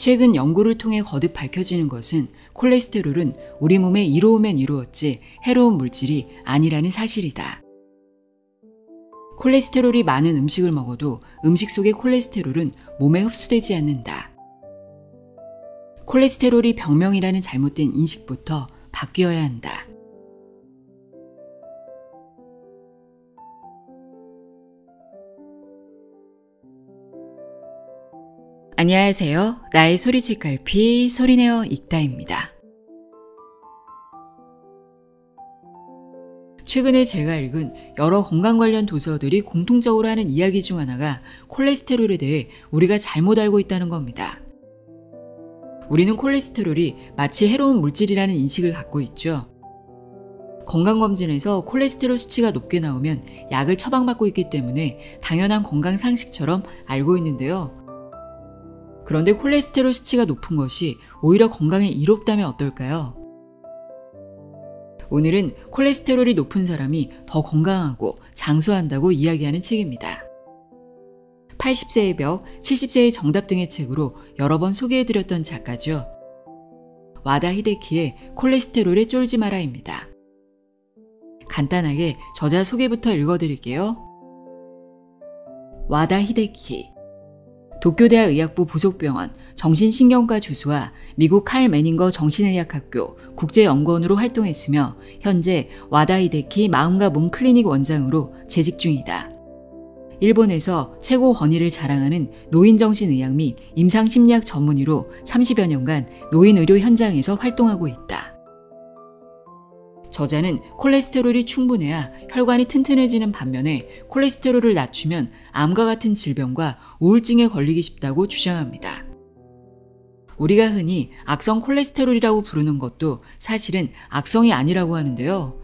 최근 연구를 통해 거듭 밝혀지는 것은 콜레스테롤은 우리 몸에 이로우면 이루었지 해로운 물질이 아니라는 사실이다. 콜레스테롤이 많은 음식을 먹어도 음식 속의 콜레스테롤은 몸에 흡수되지 않는다. 콜레스테롤이 병명이라는 잘못된 인식부터 바뀌어야 한다. 안녕하세요. 나의 소리책 갈피 소리내어 읽다입니다. 최근에 제가 읽은 여러 건강 관련 도서들이 공통적으로 하는 이야기 중 하나가 콜레스테롤에 대해 우리가 잘못 알고 있다는 겁니다. 우리는 콜레스테롤이 마치 해로운 물질이라는 인식을 갖고 있죠. 건강검진에서 콜레스테롤 수치가 높게 나오면 약을 처방받고 있기 때문에 당연한 건강 상식처럼 알고 있는데요. 그런데 콜레스테롤 수치가 높은 것이 오히려 건강에 이롭다면 어떨까요? 오늘은 콜레스테롤이 높은 사람이 더 건강하고 장수한다고 이야기하는 책입니다. 80세의 벽, 70세의 정답 등의 책으로 여러 번 소개해드렸던 작가죠. 와다 히데키의 콜레스테롤에 쫄지 마라입니다. 간단하게 저자 소개부터 읽어드릴게요. 와다 히데키, 도쿄대학 의학부 부속병원 정신신경과 주수와 미국 칼 매닝거 정신의학학교 국제연구원으로 활동했으며 현재 와다 히데키 마음과 몸 클리닉 원장으로 재직 중이다. 일본에서 최고 권위를 자랑하는 노인정신의학 및 임상심리학 전문의로 30여 년간 노인의료 현장에서 활동하고 있다. 저자는 콜레스테롤이 충분해야 혈관이 튼튼해지는 반면에 콜레스테롤을 낮추면 암과 같은 질병과 우울증에 걸리기 쉽다고 주장합니다. 우리가 흔히 악성 콜레스테롤이라고 부르는 것도 사실은 악성이 아니라고 하는데요.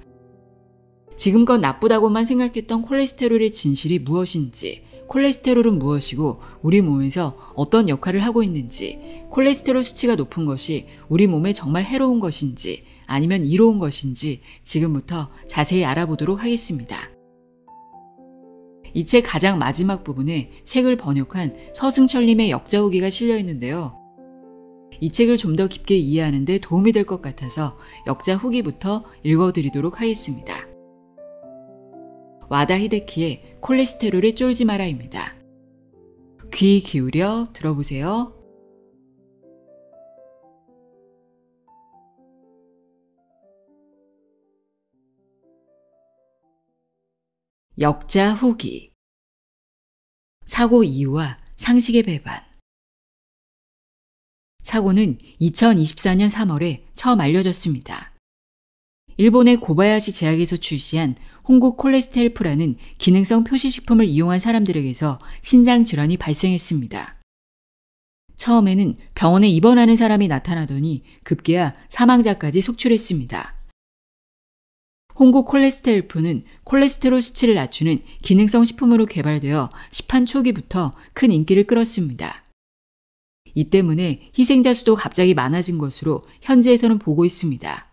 지금껏 나쁘다고만 생각했던 콜레스테롤의 진실이 무엇인지, 콜레스테롤은 무엇이고 우리 몸에서 어떤 역할을 하고 있는지, 콜레스테롤 수치가 높은 것이 우리 몸에 정말 해로운 것인지 아니면 이로운 것인지 지금부터 자세히 알아보도록 하겠습니다. 이 책 가장 마지막 부분에 책을 번역한 서승철님의 역자 후기가 실려 있는데요. 이 책을 좀 더 깊게 이해하는 데 도움이 될 것 같아서 역자 후기부터 읽어드리도록 하겠습니다. 와다 히데키의 콜레스테롤에 쫄지 마라입니다. 귀 기울여 들어보세요. 역자 후기. 사고 이유와 상식의 배반. 사고는 2024년 3월에 처음 알려졌습니다. 일본의 고바야시 제약에서 출시한 홍국 콜레스테롤프라는 기능성 표시식품을 이용한 사람들에게서 신장 질환이 발생했습니다. 처음에는 병원에 입원하는 사람이 나타나더니 급기야 사망자까지 속출했습니다. 홍국 콜레스테롤프는 콜레스테롤 수치를 낮추는 기능성 식품으로 개발되어 시판 초기부터 큰 인기를 끌었습니다. 이 때문에 희생자 수도 갑자기 많아진 것으로 현지에서는 보고 있습니다.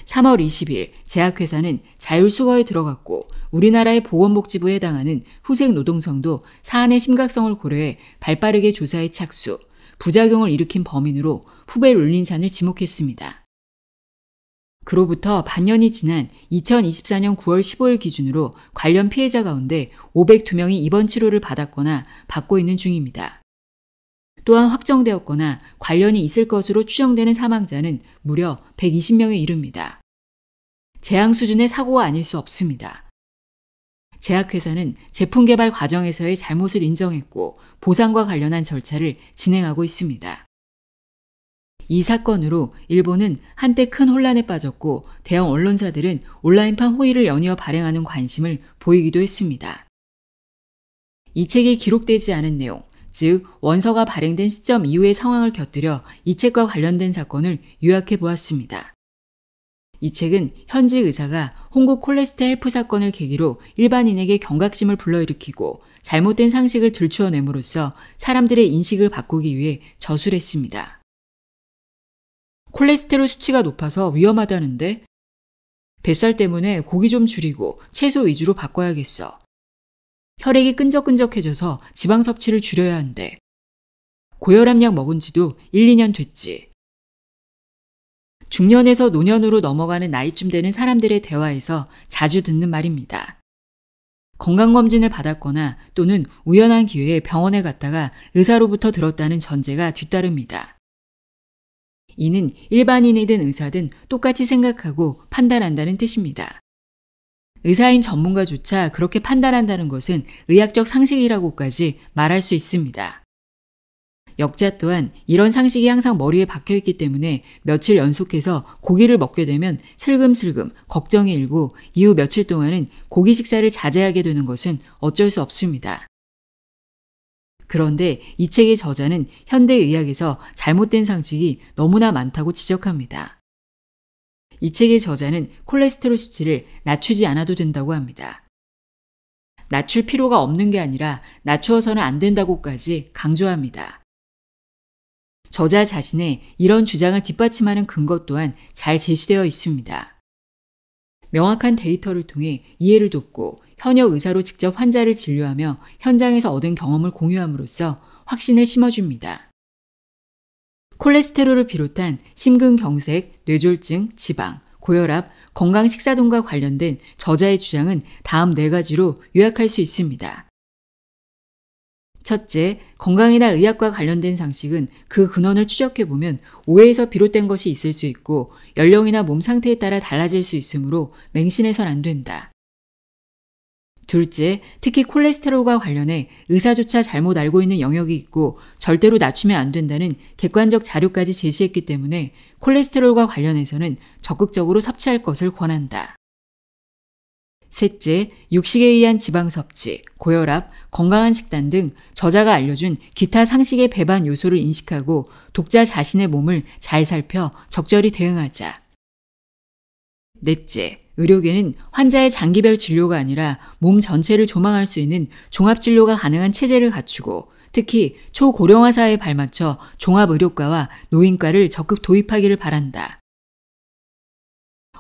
3월 20일 제약회사는 자율수거에 들어갔고 우리나라의 보건복지부에 해당하는 후생 노동성도 사안의 심각성을 고려해 발빠르게 조사에 착수, 부작용을 일으킨 범인으로 후배 롤린산을 지목했습니다. 그로부터 반년이 지난 2024년 9월 15일 기준으로 관련 피해자 가운데 502명이 입원 치료를 받았거나 받고 있는 중입니다. 또한 확정되었거나 관련이 있을 것으로 추정되는 사망자는 무려 120명에 이릅니다. 재앙 수준의 사고가 아닐 수 없습니다. 제약회사는 제품 개발 과정에서의 잘못을 인정했고 보상과 관련한 절차를 진행하고 있습니다. 이 사건으로 일본은 한때 큰 혼란에 빠졌고 대형 언론사들은 온라인판 호의를 연이어 발행하는 관심을 보이기도 했습니다. 이 책에 기록되지 않은 내용, 즉 원서가 발행된 시점 이후의 상황을 곁들여 이 책과 관련된 사건을 요약해 보았습니다. 이 책은 현직 의사가 홍국 콜레스테롤 사건을 계기로 일반인에게 경각심을 불러일으키고 잘못된 상식을 들추어냄으로써 사람들의 인식을 바꾸기 위해 저술했습니다. 콜레스테롤 수치가 높아서 위험하다는데? 뱃살 때문에 고기 좀 줄이고 채소 위주로 바꿔야겠어. 혈액이 끈적끈적해져서 지방 섭취를 줄여야 한대. 고혈압약 먹은 지도 1, 2년 됐지. 중년에서 노년으로 넘어가는 나이쯤 되는 사람들의 대화에서 자주 듣는 말입니다. 건강검진을 받았거나 또는 우연한 기회에 병원에 갔다가 의사로부터 들었다는 전제가 뒤따릅니다. 이는 일반인이든 의사든 똑같이 생각하고 판단한다는 뜻입니다. 의사인 전문가조차 그렇게 판단한다는 것은 의학적 상식이라고까지 말할 수 있습니다. 역자 또한 이런 상식이 항상 머리에 박혀있기 때문에 며칠 연속해서 고기를 먹게 되면 슬금슬금 걱정이 일고 이후 며칠 동안은 고기 식사를 자제하게 되는 것은 어쩔 수 없습니다. 그런데 이 책의 저자는 현대의학에서 잘못된 상식이 너무나 많다고 지적합니다. 이 책의 저자는 콜레스테롤 수치를 낮추지 않아도 된다고 합니다. 낮출 필요가 없는 게 아니라 낮추어서는 안 된다고까지 강조합니다. 저자 자신의 이런 주장을 뒷받침하는 근거 또한 잘 제시되어 있습니다. 명확한 데이터를 통해 이해를 돕고 현역 의사로 직접 환자를 진료하며 현장에서 얻은 경험을 공유함으로써 확신을 심어줍니다. 콜레스테롤을 비롯한 심근경색, 뇌졸중, 지방, 고혈압, 건강식사동과 관련된 저자의 주장은 다음 4가지로 요약할 수 있습니다. 첫째, 건강이나 의학과 관련된 상식은 그 근원을 추적해보면 오해에서 비롯된 것이 있을 수 있고 연령이나 몸 상태에 따라 달라질 수 있으므로 맹신해선 안 된다. 둘째, 특히 콜레스테롤과 관련해 의사조차 잘못 알고 있는 영역이 있고 절대로 낮추면 안 된다는 객관적 자료까지 제시했기 때문에 콜레스테롤과 관련해서는 적극적으로 섭취할 것을 권한다. 셋째, 육식에 의한 지방 섭취, 고혈압, 건강한 식단 등 저자가 알려준 기타 상식의 배반 요소를 인식하고 독자 자신의 몸을 잘 살펴 적절히 대응하자. 넷째, 의료계는 환자의 장기별 진료가 아니라 몸 전체를 조망할 수 있는 종합진료가 가능한 체제를 갖추고 특히 초고령화 사회에 발맞춰 종합의료과와 노인과를 적극 도입하기를 바란다.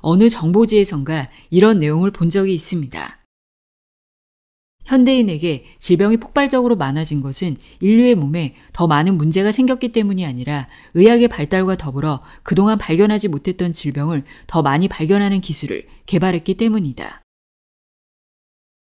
어느 정보지에선가 이런 내용을 본 적이 있습니다. 현대인에게 질병이 폭발적으로 많아진 것은 인류의 몸에 더 많은 문제가 생겼기 때문이 아니라 의학의 발달과 더불어 그동안 발견하지 못했던 질병을 더 많이 발견하는 기술을 개발했기 때문이다.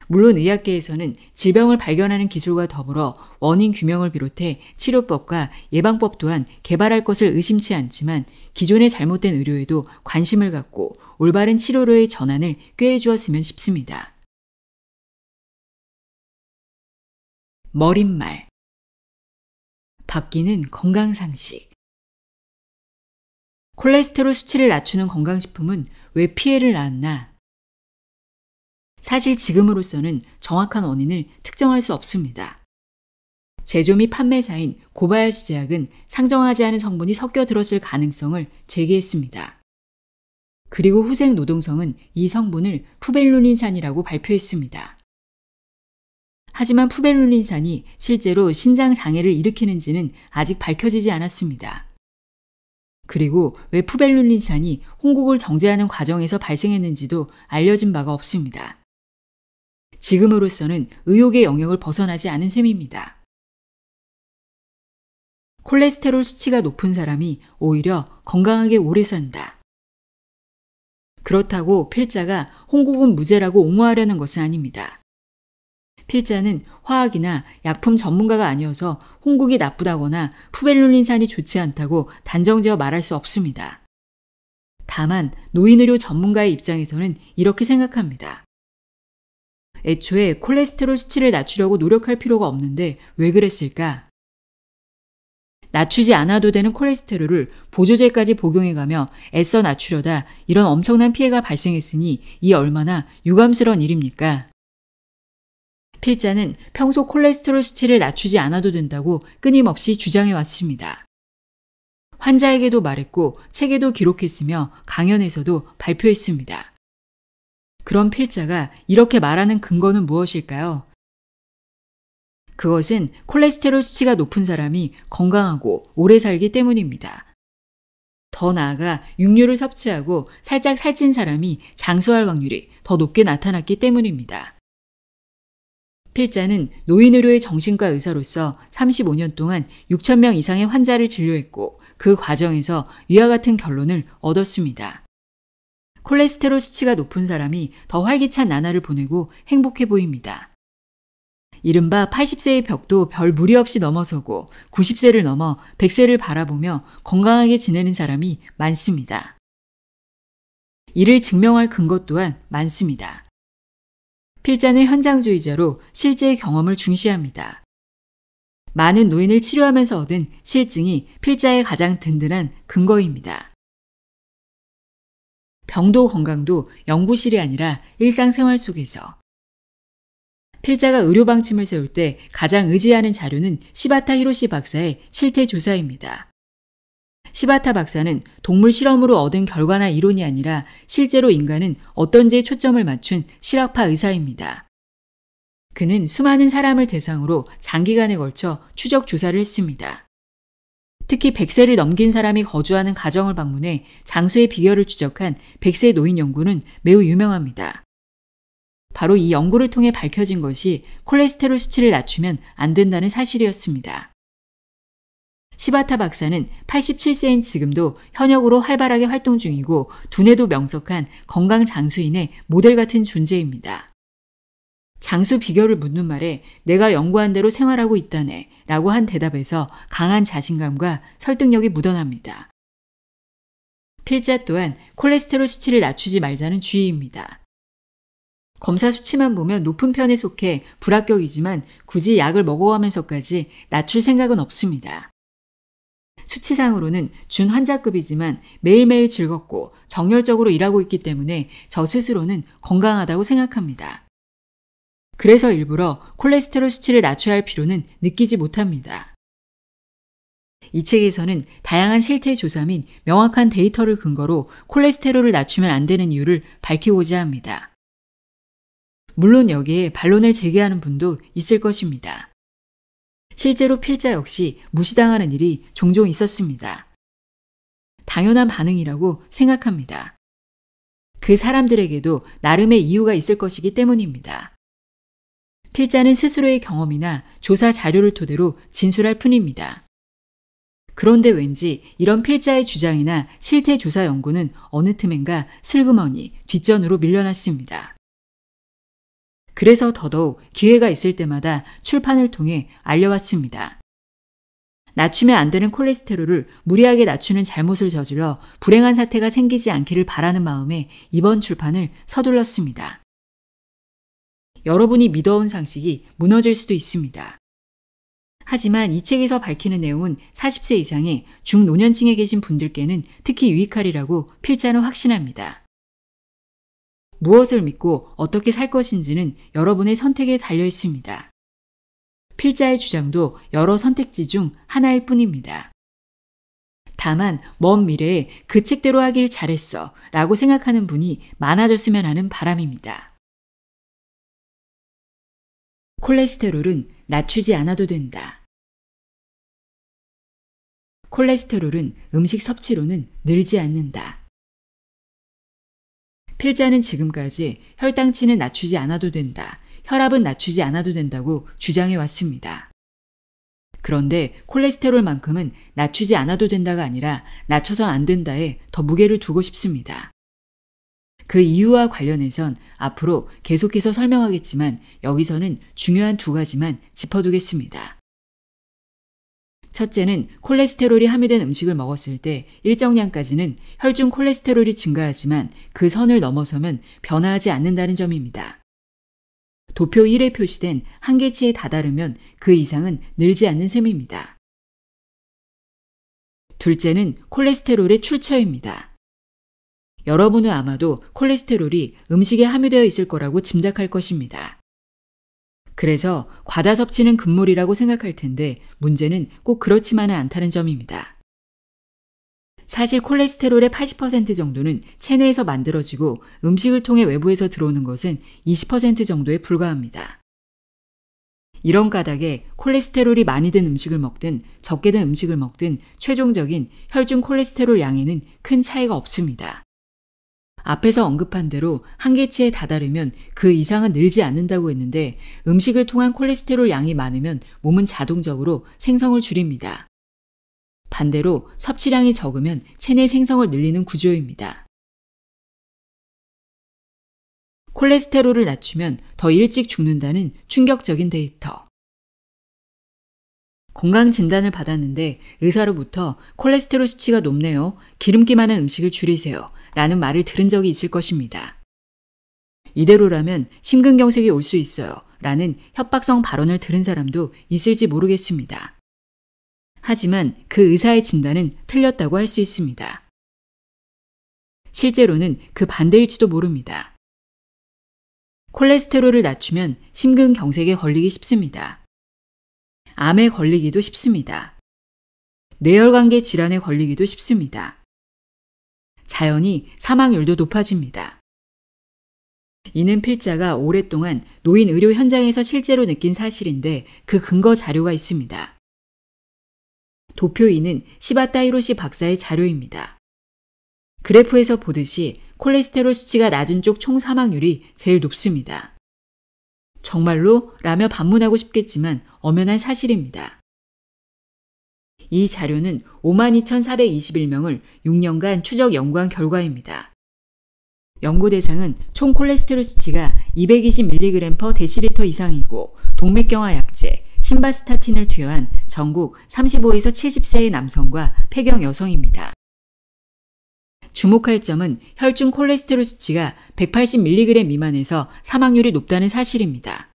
물론 의학계에서는 질병을 발견하는 기술과 더불어 원인 규명을 비롯해 치료법과 예방법 또한 개발할 것을 의심치 않지만 기존의 잘못된 의료에도 관심을 갖고 올바른 치료로의 전환을 꾀해 주었으면 싶습니다. 머릿말. 바뀌는 건강상식. 콜레스테롤 수치를 낮추는 건강식품은 왜 피해를 낳았나? 사실 지금으로서는 정확한 원인을 특정할 수 없습니다. 제조 및 판매사인 고바야시 제약은 상정하지 않은 성분이 섞여 들었을 가능성을 제기했습니다. 그리고 후생 노동성은 이 성분을 푸벨루닌산이라고 발표했습니다. 하지만 푸벨루닌산이 실제로 신장 장애를 일으키는지는 아직 밝혀지지 않았습니다. 그리고 왜 푸벨루닌산이 홍국을 정제하는 과정에서 발생했는지도 알려진 바가 없습니다. 지금으로서는 의혹의 영역을 벗어나지 않은 셈입니다. 콜레스테롤 수치가 높은 사람이 오히려 건강하게 오래 산다. 그렇다고 필자가 홍국은 무죄라고 옹호하려는 것은 아닙니다. 필자는 화학이나 약품 전문가가 아니어서 홍국이 나쁘다거나 푸벨루닌산이 좋지 않다고 단정지어 말할 수 없습니다. 다만 노인의료 전문가의 입장에서는 이렇게 생각합니다. 애초에 콜레스테롤 수치를 낮추려고 노력할 필요가 없는데 왜 그랬을까? 낮추지 않아도 되는 콜레스테롤을 보조제까지 복용해가며 애써 낮추려다 이런 엄청난 피해가 발생했으니 이 얼마나 유감스러운 일입니까? 필자는 평소 콜레스테롤 수치를 낮추지 않아도 된다고 끊임없이 주장해왔습니다. 환자에게도 말했고 책에도 기록했으며 강연에서도 발표했습니다. 그런 필자가 이렇게 말하는 근거는 무엇일까요? 그것은 콜레스테롤 수치가 높은 사람이 건강하고 오래 살기 때문입니다. 더 나아가 육류를 섭취하고 살짝 살찐 사람이 장수할 확률이 더 높게 나타났기 때문입니다. 필자는 노인의료의 정신과 의사로서 35년 동안 6천 명 이상의 환자를 진료했고 그 과정에서 위와 같은 결론을 얻었습니다. 콜레스테롤 수치가 높은 사람이 더 활기찬 나날을 보내고 행복해 보입니다. 이른바 80세의 벽도 별 무리 없이 넘어서고 90세를 넘어 100세를 바라보며 건강하게 지내는 사람이 많습니다. 이를 증명할 근거 또한 많습니다. 필자는 현장주의자로 실제의 경험을 중시합니다. 많은 노인을 치료하면서 얻은 실증이 필자의 가장 든든한 근거입니다. 병도 건강도 연구실이 아니라 일상생활 속에서. 필자가 의료방침을 세울 때 가장 의지하는 자료는 시바타 히로시 박사의 실태조사입니다. 시바타 박사는 동물 실험으로 얻은 결과나 이론이 아니라 실제로 인간은 어떤지에 초점을 맞춘 실학파 의사입니다. 그는 수많은 사람을 대상으로 장기간에 걸쳐 추적 조사를 했습니다. 특히 100세를 넘긴 사람이 거주하는 가정을 방문해 장수의 비결을 추적한 100세 노인 연구는 매우 유명합니다. 바로 이 연구를 통해 밝혀진 것이 콜레스테롤 수치를 낮추면 안 된다는 사실이었습니다. 시바타 박사는 87세인 지금도 현역으로 활발하게 활동 중이고 두뇌도 명석한 건강 장수인의 모델 같은 존재입니다. 장수 비결을 묻는 말에 내가 연구한 대로 생활하고 있다네 라고 한 대답에서 강한 자신감과 설득력이 묻어납니다. 필자 또한 콜레스테롤 수치를 낮추지 말자는 주의입니다. 검사 수치만 보면 높은 편에 속해 불합격이지만 굳이 약을 먹어가면서까지 낮출 생각은 없습니다. 수치상으로는 준환자급이지만 매일매일 즐겁고 정열적으로 일하고 있기 때문에 저 스스로는 건강하다고 생각합니다. 그래서 일부러 콜레스테롤 수치를 낮춰야 할 필요는 느끼지 못합니다. 이 책에서는 다양한 실태 조사 및 명확한 데이터를 근거로 콜레스테롤을 낮추면 안 되는 이유를 밝히고자 합니다. 물론 여기에 반론을 제기하는 분도 있을 것입니다. 실제로 필자 역시 무시당하는 일이 종종 있었습니다. 당연한 반응이라고 생각합니다. 그 사람들에게도 나름의 이유가 있을 것이기 때문입니다. 필자는 스스로의 경험이나 조사 자료를 토대로 진술할 뿐입니다. 그런데 왠지 이런 필자의 주장이나 실태 조사 연구는 어느 틈엔가 슬그머니 뒷전으로 밀려났습니다. 그래서 더더욱 기회가 있을 때마다 출판을 통해 알려왔습니다. 낮추면 안 되는 콜레스테롤을 무리하게 낮추는 잘못을 저질러 불행한 사태가 생기지 않기를 바라는 마음에 이번 출판을 서둘렀습니다. 여러분이 믿어온 상식이 무너질 수도 있습니다. 하지만 이 책에서 밝히는 내용은 40세 이상의 중노년층에 계신 분들께는 특히 유익하리라고 필자는 확신합니다. 무엇을 믿고 어떻게 살 것인지는 여러분의 선택에 달려 있습니다. 필자의 주장도 여러 선택지 중 하나일 뿐입니다. 다만 먼 미래에 그 책대로 하길 잘했어 라고 생각하는 분이 많아졌으면 하는 바람입니다. 콜레스테롤은 낮추지 않아도 된다. 콜레스테롤은 음식 섭취로는 늘지 않는다. 필자는 지금까지 혈당치는 낮추지 않아도 된다, 혈압은 낮추지 않아도 된다고 주장해 왔습니다. 그런데 콜레스테롤만큼은 낮추지 않아도 된다가 아니라 낮춰선 안 된다에 더 무게를 두고 싶습니다. 그 이유와 관련해선 앞으로 계속해서 설명하겠지만 여기서는 중요한 두 가지만 짚어두겠습니다. 첫째는 콜레스테롤이 함유된 음식을 먹었을 때 일정량까지는 혈중 콜레스테롤이 증가하지만 그 선을 넘어서면 변화하지 않는다는 점입니다. 도표 1에 표시된 한계치에 다다르면 그 이상은 늘지 않는 셈입니다. 둘째는 콜레스테롤의 출처입니다. 여러분은 아마도 콜레스테롤이 음식에 함유되어 있을 거라고 짐작할 것입니다. 그래서 과다 섭취는 금물이라고 생각할 텐데 문제는 꼭 그렇지만은 않다는 점입니다. 사실 콜레스테롤의 80% 정도는 체내에서 만들어지고 음식을 통해 외부에서 들어오는 것은 20% 정도에 불과합니다. 이런 까닭에 콜레스테롤이 많이 든 음식을 먹든 적게 든 음식을 먹든 최종적인 혈중 콜레스테롤 양에는 큰 차이가 없습니다. 앞에서 언급한 대로 한계치에 다다르면 그 이상은 늘지 않는다고 했는데 음식을 통한 콜레스테롤 양이 많으면 몸은 자동적으로 생성을 줄입니다. 반대로 섭취량이 적으면 체내 생성을 늘리는 구조입니다. 콜레스테롤을 낮추면 더 일찍 죽는다는 충격적인 데이터. 건강진단을 받았는데 의사로부터 콜레스테롤 수치가 높네요. 기름기 많은 음식을 줄이세요. 라는 말을 들은 적이 있을 것입니다. 이대로라면 심근경색이 올 수 있어요. 라는 협박성 발언을 들은 사람도 있을지 모르겠습니다. 하지만 그 의사의 진단은 틀렸다고 할 수 있습니다. 실제로는 그 반대일지도 모릅니다. 콜레스테롤을 낮추면 심근경색에 걸리기 쉽습니다. 암에 걸리기도 쉽습니다. 뇌혈관계 질환에 걸리기도 쉽습니다. 자연히 사망률도 높아집니다. 이는 필자가 오랫동안 노인 의료 현장에서 실제로 느낀 사실인데 그 근거 자료가 있습니다. 도표 2는 시바타 히로시 박사의 자료입니다. 그래프에서 보듯이 콜레스테롤 수치가 낮은 쪽 총 사망률이 제일 높습니다. 정말로? 라며 반문하고 싶겠지만 엄연한 사실입니다. 이 자료는 52,421명을 6년간 추적 연구한 결과입니다. 연구 대상은 총 콜레스테롤 수치가 220mg/dL 이상이고 동맥경화 약제, 심바스타틴을 투여한 전국 35에서 70세의 남성과 폐경 여성입니다. 주목할 점은 혈중 콜레스테롤 수치가 180mg 미만에서 사망률이 높다는 사실입니다.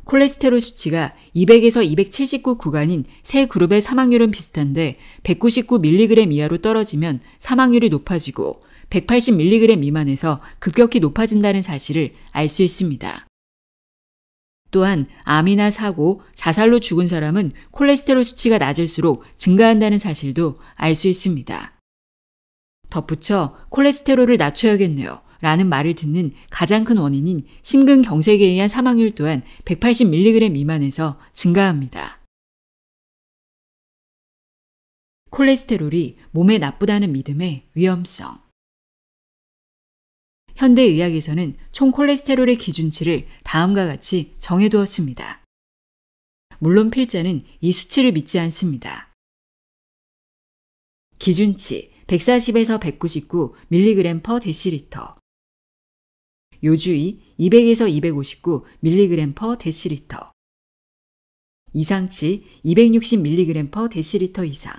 콜레스테롤 수치가 200에서 279 구간인 세 그룹의 사망률은 비슷한데 199mg 이하로 떨어지면 사망률이 높아지고 180mg 미만에서 급격히 높아진다는 사실을 알 수 있습니다. 또한 암이나 사고, 자살로 죽은 사람은 콜레스테롤 수치가 낮을수록 증가한다는 사실도 알 수 있습니다. 덧붙여 콜레스테롤을 낮춰야겠네요. 라는 말을 듣는 가장 큰 원인인 심근경색에 의한 사망률 또한 180mg 미만에서 증가합니다. 콜레스테롤이 몸에 나쁘다는 믿음의 위험성. 현대의학에서는 총 콜레스테롤의 기준치를 다음과 같이 정해두었습니다. 물론 필자는 이 수치를 믿지 않습니다. 기준치 140에서 199mg/dL, 요주의 200에서 259mg/dL, 이상치 260mg/dL 이상.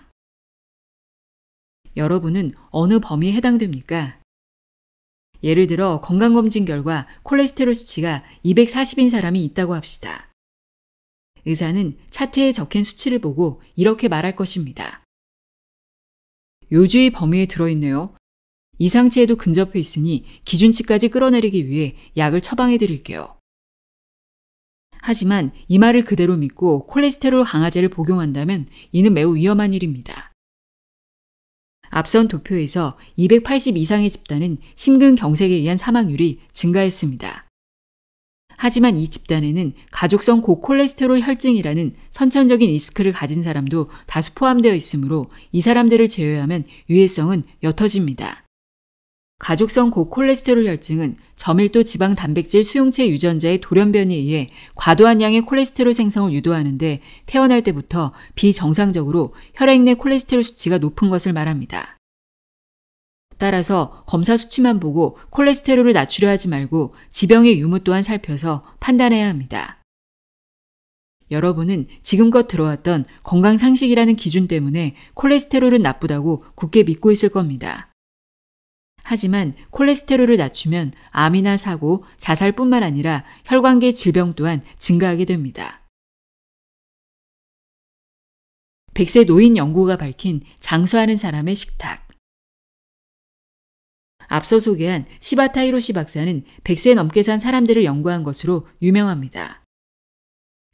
여러분은 어느 범위에 해당됩니까? 예를 들어 건강검진 결과 콜레스테롤 수치가 240인 사람이 있다고 합시다. 의사는 차트에 적힌 수치를 보고 이렇게 말할 것입니다. 요주의 범위에 들어있네요. 이상치에도 근접해 있으니 기준치까지 끌어내리기 위해 약을 처방해 드릴게요. 하지만 이 말을 그대로 믿고 콜레스테롤 강화제를 복용한다면 이는 매우 위험한 일입니다. 앞선 도표에서 280 이상의 집단은 심근경색에 의한 사망률이 증가했습니다. 하지만 이 집단에는 가족성 고콜레스테롤 혈증이라는 선천적인 리스크를 가진 사람도 다수 포함되어 있으므로 이 사람들을 제외하면 유해성은 옅어집니다. 가족성 고콜레스테롤 혈증은 저밀도 지방 단백질 수용체 유전자의 돌연변이에 의해 과도한 양의 콜레스테롤 생성을 유도하는데 태어날 때부터 비정상적으로 혈액 내 콜레스테롤 수치가 높은 것을 말합니다. 따라서 검사 수치만 보고 콜레스테롤을 낮추려 하지 말고 지병의 유무 또한 살펴서 판단해야 합니다. 여러분은 지금껏 들어왔던 건강상식이라는 기준 때문에 콜레스테롤은 나쁘다고 굳게 믿고 있을 겁니다. 하지만 콜레스테롤을 낮추면 암이나 사고, 자살뿐만 아니라 혈관계 질병 또한 증가하게 됩니다. 100세 노인 연구가 밝힌 장수하는 사람의 식탁. 앞서 소개한 시바타 히로시 박사는 100세 넘게 산 사람들을 연구한 것으로 유명합니다.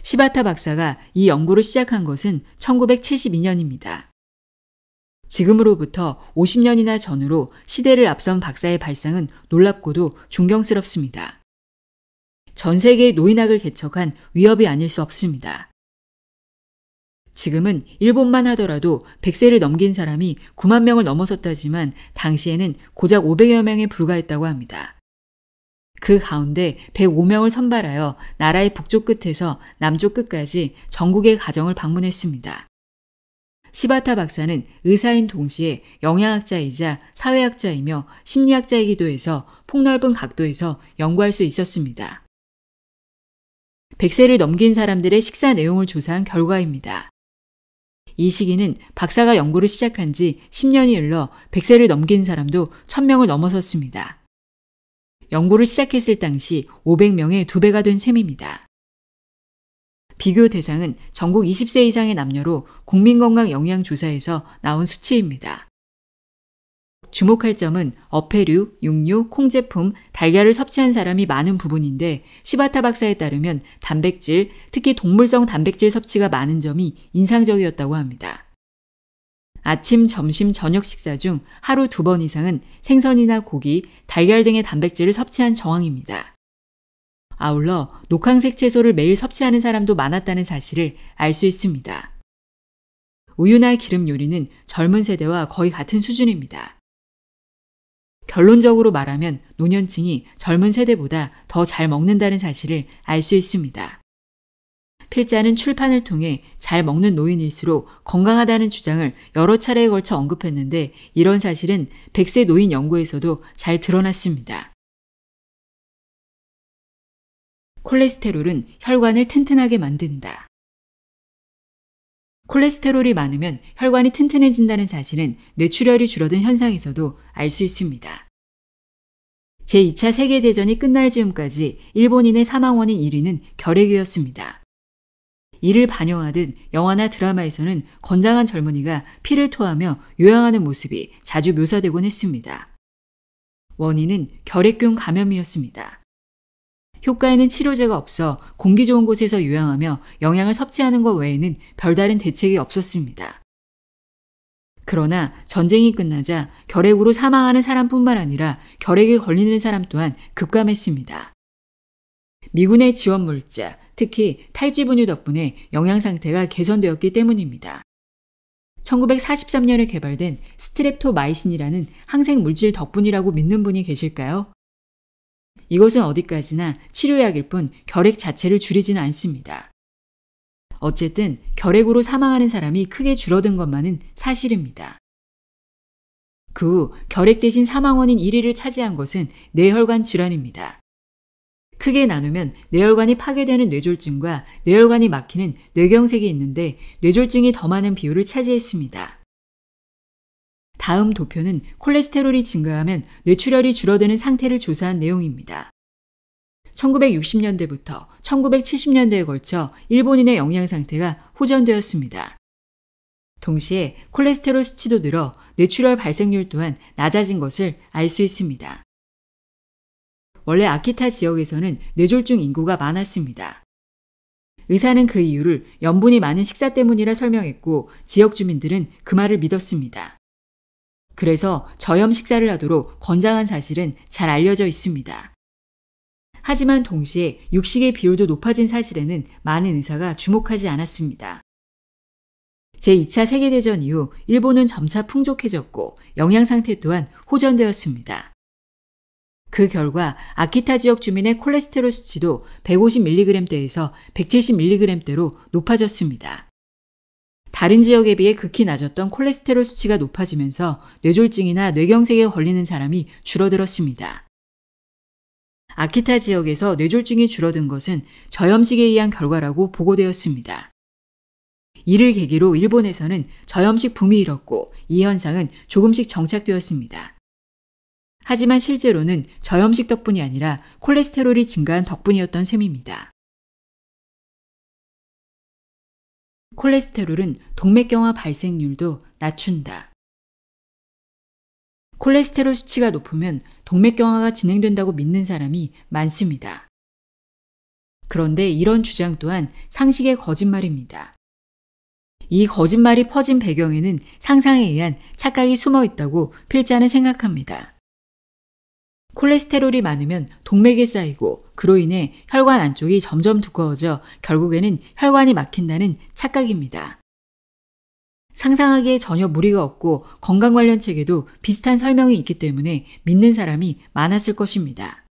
시바타 박사가 이 연구를 시작한 것은 1972년입니다. 지금으로부터 50년이나 전으로 시대를 앞선 박사의 발상은 놀랍고도 존경스럽습니다. 전 세계의 노인학을 개척한 위협이 아닐 수 없습니다. 지금은 일본만 하더라도 100세를 넘긴 사람이 9만 명을 넘어섰다지만 당시에는 고작 500여 명에 불과했다고 합니다. 그 가운데 105명을 선발하여 나라의 북쪽 끝에서 남쪽 끝까지 전국의 가정을 방문했습니다. 시바타 박사는 의사인 동시에 영양학자이자 사회학자이며 심리학자이기도 해서 폭넓은 각도에서 연구할 수 있었습니다. 100세를 넘긴 사람들의 식사 내용을 조사한 결과입니다. 이 시기는 박사가 연구를 시작한 지 10년이 흘러 100세를 넘긴 사람도 1000명을 넘어섰습니다. 연구를 시작했을 당시 500명의 2배가 된 셈입니다. 비교 대상은 전국 20세 이상의 남녀로 국민건강영양조사에서 나온 수치입니다. 주목할 점은 어패류, 육류, 콩제품, 달걀을 섭취한 사람이 많은 부분인데 시바타 박사에 따르면 단백질, 특히 동물성 단백질 섭취가 많은 점이 인상적이었다고 합니다. 아침, 점심, 저녁 식사 중 하루 2번 이상은 생선이나 고기, 달걀 등의 단백질을 섭취한 정황입니다. 아울러 녹황색 채소를 매일 섭취하는 사람도 많았다는 사실을 알 수 있습니다. 우유나 기름 요리는 젊은 세대와 거의 같은 수준입니다. 결론적으로 말하면 노년층이 젊은 세대보다 더 잘 먹는다는 사실을 알 수 있습니다. 필자는 출판을 통해 잘 먹는 노인일수록 건강하다는 주장을 여러 차례에 걸쳐 언급했는데 이런 사실은 100세 노인 연구에서도 잘 드러났습니다. 콜레스테롤은 혈관을 튼튼하게 만든다. 콜레스테롤이 많으면 혈관이 튼튼해진다는 사실은 뇌출혈이 줄어든 현상에서도 알 수 있습니다. 제2차 세계대전이 끝날 즈음까지 일본인의 사망원인 1위는 결핵이었습니다. 이를 반영하듯 영화나 드라마에서는 건장한 젊은이가 피를 토하며 요양하는 모습이 자주 묘사되곤 했습니다. 원인은 결핵균 감염이었습니다. 효과에는 치료제가 없어 공기 좋은 곳에서 요양하며 영양을 섭취하는 것 외에는 별다른 대책이 없었습니다. 그러나 전쟁이 끝나자 결핵으로 사망하는 사람뿐만 아니라 결핵에 걸리는 사람 또한 급감했습니다. 미군의 지원 물자, 특히 탈취분유 덕분에 영양 상태가 개선되었기 때문입니다. 1943년에 개발된 스트랩토마이신이라는 항생 물질 덕분이라고 믿는 분이 계실까요? 이것은 어디까지나 치료약일 뿐 결핵 자체를 줄이지는 않습니다. 어쨌든 결핵으로 사망하는 사람이 크게 줄어든 것만은 사실입니다. 그 후 결핵 대신 사망원인 1위를 차지한 것은 뇌혈관 질환입니다. 크게 나누면 뇌혈관이 파괴되는 뇌졸중과 뇌혈관이 막히는 뇌경색이 있는데 뇌졸중이 더 많은 비율을 차지했습니다. 다음 도표는 콜레스테롤이 증가하면 뇌출혈이 줄어드는 상태를 조사한 내용입니다. 1960년대부터 1970년대에 걸쳐 일본인의 영양 상태가 호전되었습니다. 동시에 콜레스테롤 수치도 늘어 뇌출혈 발생률 또한 낮아진 것을 알 수 있습니다. 원래 아키타 지역에서는 뇌졸중 인구가 많았습니다. 의사는 그 이유를 염분이 많은 식사 때문이라 설명했고 지역 주민들은 그 말을 믿었습니다. 그래서 저염 식사를 하도록 권장한 사실은 잘 알려져 있습니다. 하지만 동시에 육식의 비율도 높아진 사실에는 많은 의사가 주목하지 않았습니다. 제2차 세계대전 이후 일본은 점차 풍족해졌고 영양 상태 또한 호전되었습니다. 그 결과 아키타 지역 주민의 콜레스테롤 수치도 150mg대에서 170mg대로 높아졌습니다. 다른 지역에 비해 극히 낮았던 콜레스테롤 수치가 높아지면서 뇌졸중이나 뇌경색에 걸리는 사람이 줄어들었습니다. 아키타 지역에서 뇌졸중이 줄어든 것은 저염식에 의한 결과라고 보고되었습니다. 이를 계기로 일본에서는 저염식 붐이 일었고 이 현상은 조금씩 정착되었습니다. 하지만 실제로는 저염식 덕분이 아니라 콜레스테롤이 증가한 덕분이었던 셈입니다. 콜레스테롤은 동맥경화 발생률도 낮춘다. 콜레스테롤 수치가 높으면 동맥경화가 진행된다고 믿는 사람이 많습니다. 그런데 이런 주장 또한 상식의 거짓말입니다. 이 거짓말이 퍼진 배경에는 상상에 의한 착각이 숨어 있다고 필자는 생각합니다. 콜레스테롤이 많으면 동맥에 쌓이고 그로 인해 혈관 안쪽이 점점 두꺼워져 결국에는 혈관이 막힌다는 착각입니다. 상상하기에 전혀 무리가 없고 건강 관련 책에도 비슷한 설명이 있기 때문에 믿는 사람이 많았을 것입니다.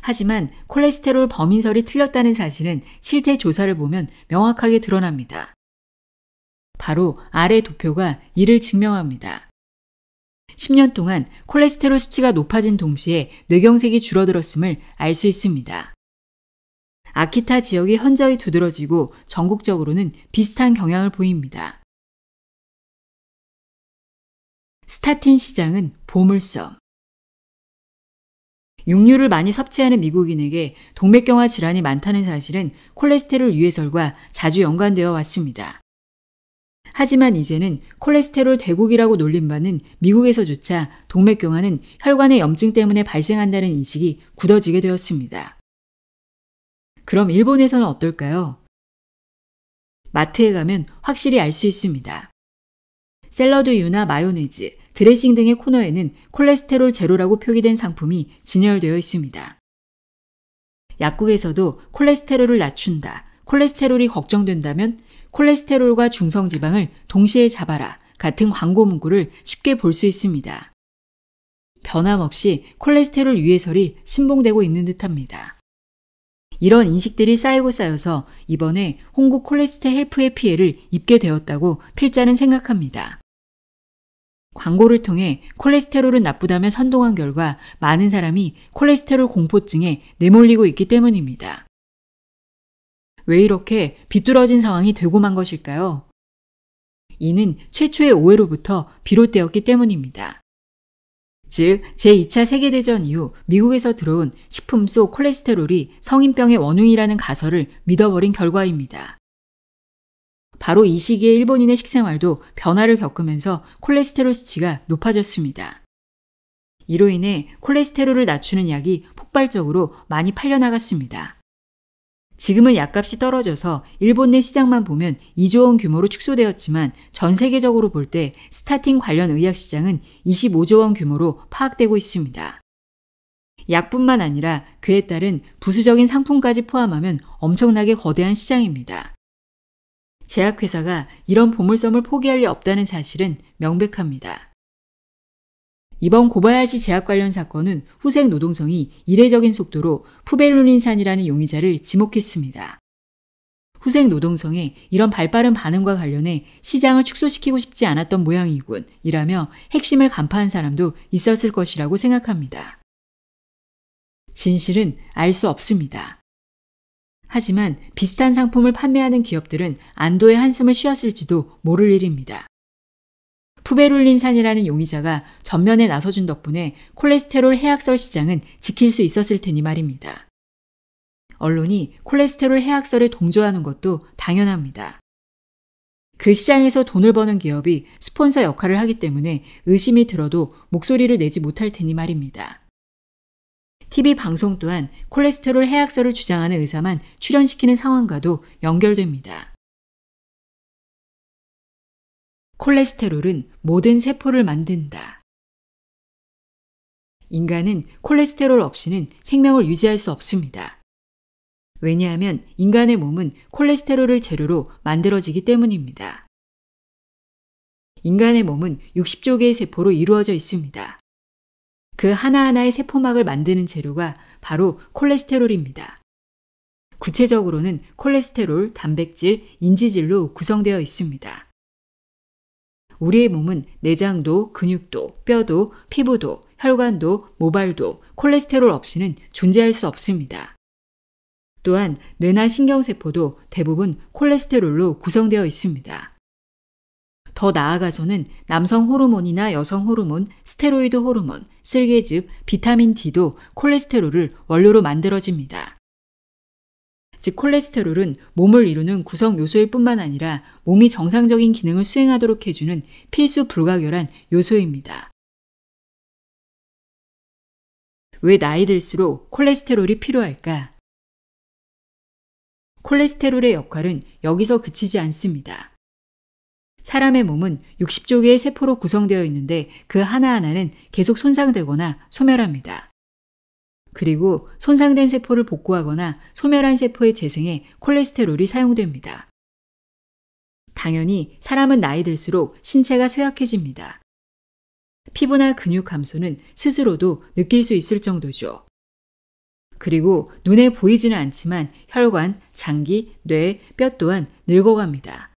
하지만 콜레스테롤 범인설이 틀렸다는 사실은 실태 조사를 보면 명확하게 드러납니다. 바로 아래 도표가 이를 증명합니다. 10년 동안 콜레스테롤 수치가 높아진 동시에 뇌경색이 줄어들었음을 알 수 있습니다. 아키타 지역이 현저히 두드러지고 전국적으로는 비슷한 경향을 보입니다. 스타틴 시장은 보물섬. 육류를 많이 섭취하는 미국인에게 동맥경화 질환이 많다는 사실은 콜레스테롤 유해설과 자주 연관되어 왔습니다. 하지만 이제는 콜레스테롤 대국이라고 놀림받는 미국에서조차 동맥경화는 혈관의 염증 때문에 발생한다는 인식이 굳어지게 되었습니다. 그럼 일본에서는 어떨까요? 마트에 가면 확실히 알 수 있습니다. 샐러드유나 마요네즈, 드레싱 등의 코너에는 콜레스테롤 제로라고 표기된 상품이 진열되어 있습니다. 약국에서도 콜레스테롤을 낮춘다, 콜레스테롤이 걱정된다면 콜레스테롤과 중성지방을 동시에 잡아라 같은 광고 문구를 쉽게 볼 수 있습니다. 변함없이 콜레스테롤 유해설이 신봉되고 있는 듯합니다. 이런 인식들이 쌓이고 쌓여서 이번에 홍구 콜레스테 헬프의 피해를 입게 되었다고 필자는 생각합니다. 광고를 통해 콜레스테롤은 나쁘다며 선동한 결과 많은 사람이 콜레스테롤 공포증에 내몰리고 있기 때문입니다. 왜 이렇게 비뚤어진 상황이 되고 만 것일까요? 이는 최초의 오해로부터 비롯되었기 때문입니다. 즉, 제2차 세계대전 이후 미국에서 들어온 식품 속 콜레스테롤이 성인병의 원흉이라는 가설을 믿어버린 결과입니다. 바로 이 시기에 일본인의 식생활도 변화를 겪으면서 콜레스테롤 수치가 높아졌습니다. 이로 인해 콜레스테롤을 낮추는 약이 폭발적으로 많이 팔려나갔습니다. 지금은 약값이 떨어져서 일본 내 시장만 보면 2조 원 규모로 축소되었지만 전 세계적으로 볼 때 스타틴 관련 의약 시장은 25조 원 규모로 파악되고 있습니다. 약뿐만 아니라 그에 따른 부수적인 상품까지 포함하면 엄청나게 거대한 시장입니다. 제약회사가 이런 보물섬을 포기할 리 없다는 사실은 명백합니다. 이번 고바야시 제약 관련 사건은 후생 노동성이 이례적인 속도로 푸베룰린산이라는 용의자를 지목했습니다. 후생 노동성의 이런 발빠른 반응과 관련해 시장을 축소시키고 싶지 않았던 모양이군 이라며 핵심을 간파한 사람도 있었을 것이라고 생각합니다. 진실은 알 수 없습니다. 하지만 비슷한 상품을 판매하는 기업들은 안도의 한숨을 쉬었을지도 모를 일입니다. 푸베룰린산이라는 용의자가 전면에 나서준 덕분에 콜레스테롤 해악설 시장은 지킬 수 있었을 테니 말입니다. 언론이 콜레스테롤 해악설에 동조하는 것도 당연합니다. 그 시장에서 돈을 버는 기업이 스폰서 역할을 하기 때문에 의심이 들어도 목소리를 내지 못할 테니 말입니다. TV 방송 또한 콜레스테롤 해악설을 주장하는 의사만 출연시키는 상황과도 연결됩니다. 콜레스테롤은 모든 세포를 만든다. 인간은 콜레스테롤 없이는 생명을 유지할 수 없습니다. 왜냐하면 인간의 몸은 콜레스테롤을 재료로 만들어지기 때문입니다. 인간의 몸은 60조 개의 세포로 이루어져 있습니다. 그 하나하나의 세포막을 만드는 재료가 바로 콜레스테롤입니다. 구체적으로는 콜레스테롤, 단백질, 인지질로 구성되어 있습니다. 우리의 몸은 내장도, 근육도, 뼈도, 피부도, 혈관도, 모발도 콜레스테롤 없이는 존재할 수 없습니다. 또한 뇌나 신경세포도 대부분 콜레스테롤로 구성되어 있습니다. 더 나아가서는 남성 호르몬이나 여성 호르몬, 스테로이드 호르몬, 쓸개즙, 비타민 D도 콜레스테롤을 원료로 만들어집니다. 즉 콜레스테롤은 몸을 이루는 구성 요소일 뿐만 아니라 몸이 정상적인 기능을 수행하도록 해주는 필수 불가결한 요소입니다. 왜 나이 들수록 콜레스테롤이 필요할까? 콜레스테롤의 역할은 여기서 그치지 않습니다. 사람의 몸은 60조 개의 세포로 구성되어 있는데 그 하나하나는 계속 손상되거나 소멸합니다. 그리고 손상된 세포를 복구하거나 소멸한 세포의 재생에 콜레스테롤이 사용됩니다. 당연히 사람은 나이 들수록 신체가 쇠약해집니다. 피부나 근육 감소는 스스로도 느낄 수 있을 정도죠. 그리고 눈에 보이지는 않지만 혈관, 장기, 뇌, 뼈 또한 늙어갑니다.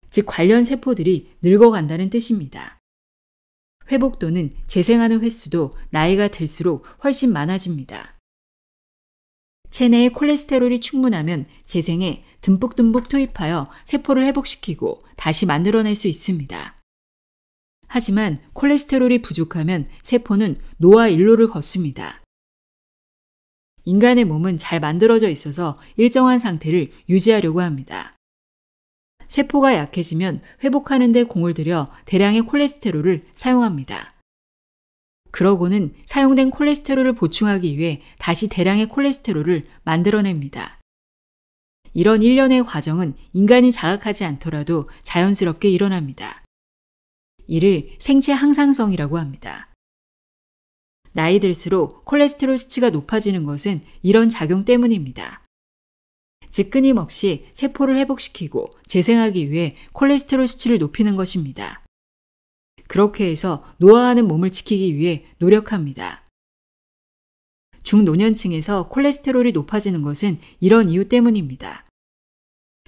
즉 관련 세포들이 늙어간다는 뜻입니다. 회복도는 재생하는 횟수도 나이가 들수록 훨씬 많아집니다. 체내에 콜레스테롤이 충분하면 재생에 듬뿍듬뿍 투입하여 세포를 회복시키고 다시 만들어낼 수 있습니다. 하지만 콜레스테롤이 부족하면 세포는 노화 일로를 걷습니다. 인간의 몸은 잘 만들어져 있어서 일정한 상태를 유지하려고 합니다. 세포가 약해지면 회복하는 데 공을 들여 대량의 콜레스테롤을 사용합니다. 그러고는 사용된 콜레스테롤을 보충하기 위해 다시 대량의 콜레스테롤을 만들어냅니다. 이런 일련의 과정은 인간이 자각하지 않더라도 자연스럽게 일어납니다. 이를 생체 항상성이라고 합니다. 나이 들수록 콜레스테롤 수치가 높아지는 것은 이런 작용 때문입니다. 즉 끊임없이 세포를 회복시키고 재생하기 위해 콜레스테롤 수치를 높이는 것입니다. 그렇게 해서 노화하는 몸을 지키기 위해 노력합니다. 중노년층에서 콜레스테롤이 높아지는 것은 이런 이유 때문입니다.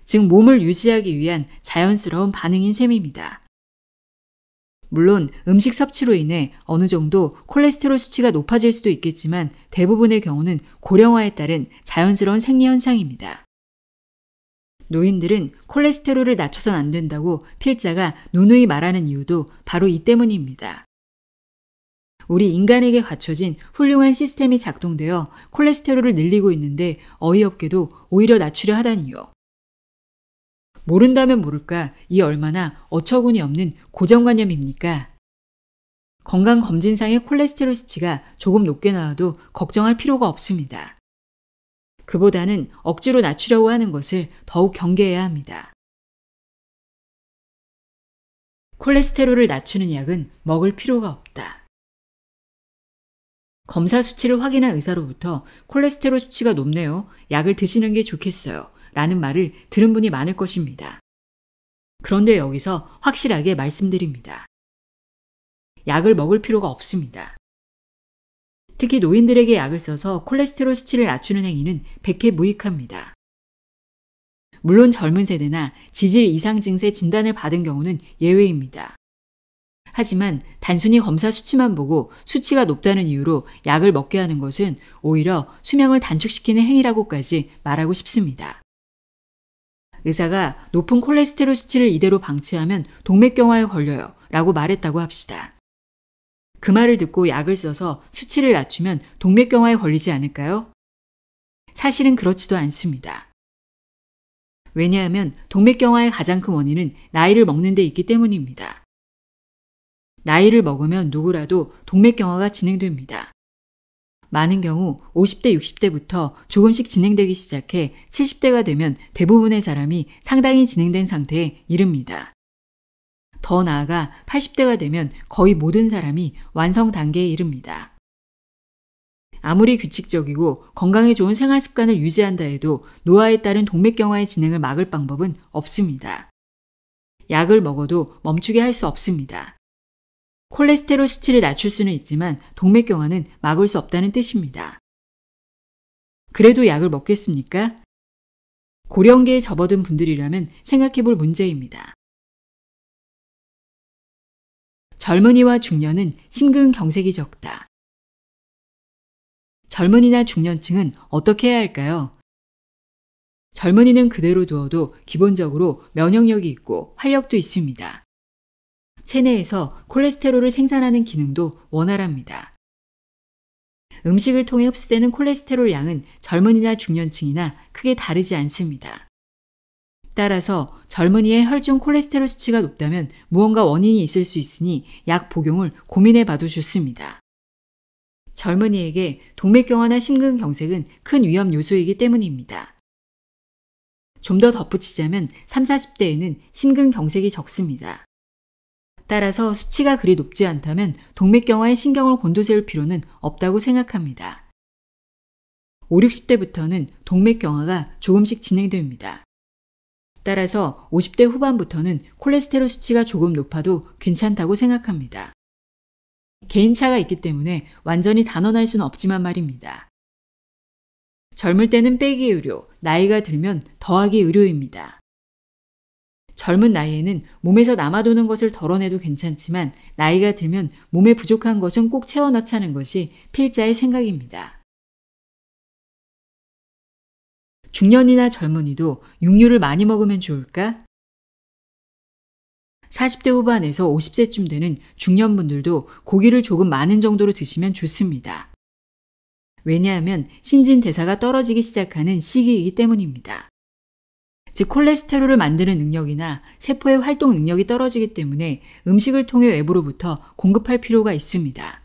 즉 몸을 유지하기 위한 자연스러운 반응인 셈입니다. 물론 음식 섭취로 인해 어느 정도 콜레스테롤 수치가 높아질 수도 있겠지만 대부분의 경우는 고령화에 따른 자연스러운 생리현상입니다. 노인들은 콜레스테롤을 낮춰선 안 된다고 필자가 누누이 말하는 이유도 바로 이 때문입니다. 우리 인간에게 갖춰진 훌륭한 시스템이 작동되어 콜레스테롤을 늘리고 있는데 어이없게도 오히려 낮추려 하다니요. 모른다면 모를까 이 얼마나 어처구니 없는 고정관념입니까? 건강검진상의 콜레스테롤 수치가 조금 높게 나와도 걱정할 필요가 없습니다. 그보다는 억지로 낮추려고 하는 것을 더욱 경계해야 합니다. 콜레스테롤을 낮추는 약은 먹을 필요가 없다. 검사 수치를 확인한 의사로부터 콜레스테롤 수치가 높네요. 약을 드시는 게 좋겠어요. 라는 말을 들은 분이 많을 것입니다. 그런데 여기서 확실하게 말씀드립니다. 약을 먹을 필요가 없습니다. 특히 노인들에게 약을 써서 콜레스테롤 수치를 낮추는 행위는 백해무익합니다. 물론 젊은 세대나 지질 이상 증세 진단을 받은 경우는 예외입니다. 하지만 단순히 검사 수치만 보고 수치가 높다는 이유로 약을 먹게 하는 것은 오히려 수명을 단축시키는 행위라고까지 말하고 싶습니다. 의사가 높은 콜레스테롤 수치를 이대로 방치하면 동맥경화에 걸려요 라고 말했다고 합시다. 그 말을 듣고 약을 써서 수치를 낮추면 동맥경화에 걸리지 않을까요? 사실은 그렇지도 않습니다. 왜냐하면 동맥경화의 가장 큰 원인은 나이를 먹는 데 있기 때문입니다. 나이를 먹으면 누구라도 동맥경화가 진행됩니다. 많은 경우 50대, 60대부터 조금씩 진행되기 시작해 70대가 되면 대부분의 사람이 상당히 진행된 상태에 이릅니다. 더 나아가 80대가 되면 거의 모든 사람이 완성 단계에 이릅니다. 아무리 규칙적이고 건강에 좋은 생활 습관을 유지한다 해도 노화에 따른 동맥경화의 진행을 막을 방법은 없습니다. 약을 먹어도 멈추게 할 수 없습니다. 콜레스테롤 수치를 낮출 수는 있지만 동맥경화는 막을 수 없다는 뜻입니다. 그래도 약을 먹겠습니까? 고령계에 접어든 분들이라면 생각해 볼 문제입니다. 젊은이와 중년은 심근경색이 적다. 젊은이나 중년층은 어떻게 해야 할까요? 젊은이는 그대로 두어도 기본적으로 면역력이 있고 활력도 있습니다. 체내에서 콜레스테롤을 생산하는 기능도 원활합니다. 음식을 통해 흡수되는 콜레스테롤 양은 젊은이나 중년층이나 크게 다르지 않습니다. 따라서 젊은이의 혈중 콜레스테롤 수치가 높다면 무언가 원인이 있을 수 있으니 약 복용을 고민해 봐도 좋습니다. 젊은이에게 동맥경화나 심근경색은 큰 위험 요소이기 때문입니다. 좀 더 덧붙이자면 30, 40대에는 심근경색이 적습니다. 따라서 수치가 그리 높지 않다면 동맥경화에 신경을 곤두세울 필요는 없다고 생각합니다. 50, 60대부터는 동맥경화가 조금씩 진행됩니다. 따라서 50대 후반부터는 콜레스테롤 수치가 조금 높아도 괜찮다고 생각합니다. 개인차가 있기 때문에 완전히 단언할 수는 없지만 말입니다. 젊을 때는 빼기 의료, 나이가 들면 더하기 의료입니다. 젊은 나이에는 몸에서 남아도는 것을 덜어내도 괜찮지만 나이가 들면 몸에 부족한 것은 꼭 채워 넣자는 것이 필자의 생각입니다. 중년이나 젊은이도 육류를 많이 먹으면 좋을까? 40대 후반에서 50세쯤 되는 중년분들도 고기를 조금 많은 정도로 드시면 좋습니다. 왜냐하면 신진대사가 떨어지기 시작하는 시기이기 때문입니다. 즉 콜레스테롤을 만드는 능력이나 세포의 활동 능력이 떨어지기 때문에 음식을 통해 외부로부터 공급할 필요가 있습니다.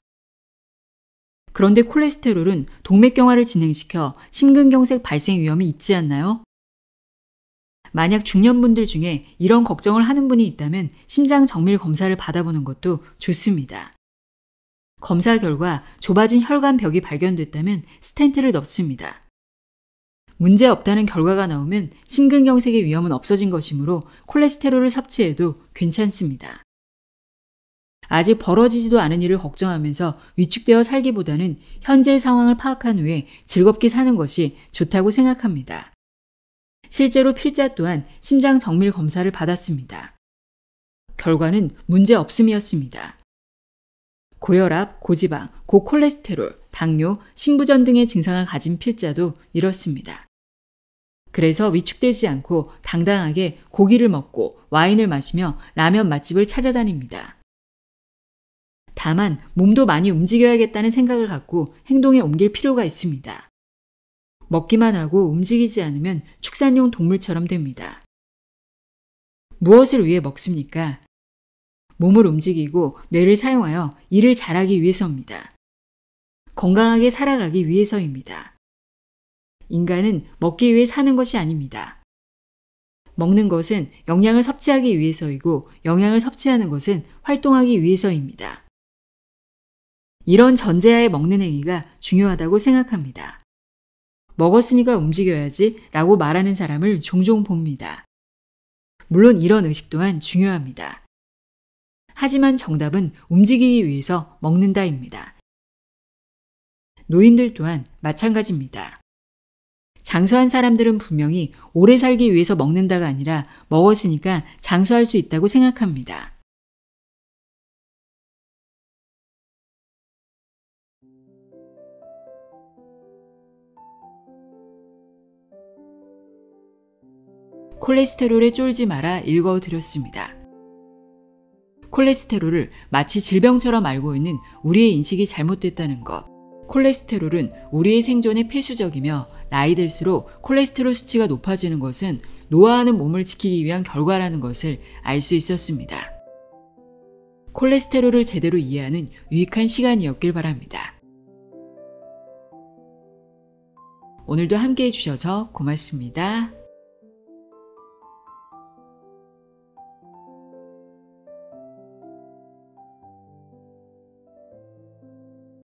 그런데 콜레스테롤은 동맥경화를 진행시켜 심근경색 발생 위험이 있지 않나요? 만약 중년분들 중에 이런 걱정을 하는 분이 있다면 심장 정밀 검사를 받아보는 것도 좋습니다. 검사 결과 좁아진 혈관벽이 발견됐다면 스텐트를 넣습니다. 문제 없다는 결과가 나오면 심근경색의 위험은 없어진 것이므로 콜레스테롤을 섭취해도 괜찮습니다. 아직 벌어지지도 않은 일을 걱정하면서 위축되어 살기보다는 현재의 상황을 파악한 후에 즐겁게 사는 것이 좋다고 생각합니다. 실제로 필자 또한 심장 정밀 검사를 받았습니다. 결과는 문제 없음이었습니다. 고혈압, 고지방, 고콜레스테롤, 당뇨, 신부전 등의 증상을 가진 필자도 이렇습니다. 그래서 위축되지 않고 당당하게 고기를 먹고 와인을 마시며 라면 맛집을 찾아다닙니다. 다만 몸도 많이 움직여야겠다는 생각을 갖고 행동에 옮길 필요가 있습니다. 먹기만 하고 움직이지 않으면 축산용 동물처럼 됩니다. 무엇을 위해 먹습니까? 몸을 움직이고 뇌를 사용하여 일을 잘하기 위해서입니다. 건강하게 살아가기 위해서입니다. 인간은 먹기 위해 사는 것이 아닙니다. 먹는 것은 영양을 섭취하기 위해서이고 영양을 섭취하는 것은 활동하기 위해서입니다. 이런 전제하에 먹는 행위가 중요하다고 생각합니다. 먹었으니까 움직여야지 라고 말하는 사람을 종종 봅니다. 물론 이런 의식 또한 중요합니다. 하지만 정답은 움직이기 위해서 먹는다입니다. 노인들 또한 마찬가지입니다. 장수한 사람들은 분명히 오래 살기 위해서 먹는다가 아니라 먹었으니까 장수할 수 있다고 생각합니다. 콜레스테롤에 쫄지 마라 읽어드렸습니다. 콜레스테롤을 마치 질병처럼 알고 있는 우리의 인식이 잘못됐다는 것. 콜레스테롤은 우리의 생존에 필수적이며 나이 들수록 콜레스테롤 수치가 높아지는 것은 노화하는 몸을 지키기 위한 결과라는 것을 알 수 있었습니다. 콜레스테롤을 제대로 이해하는 유익한 시간이었길 바랍니다. 오늘도 함께해 주셔서 고맙습니다.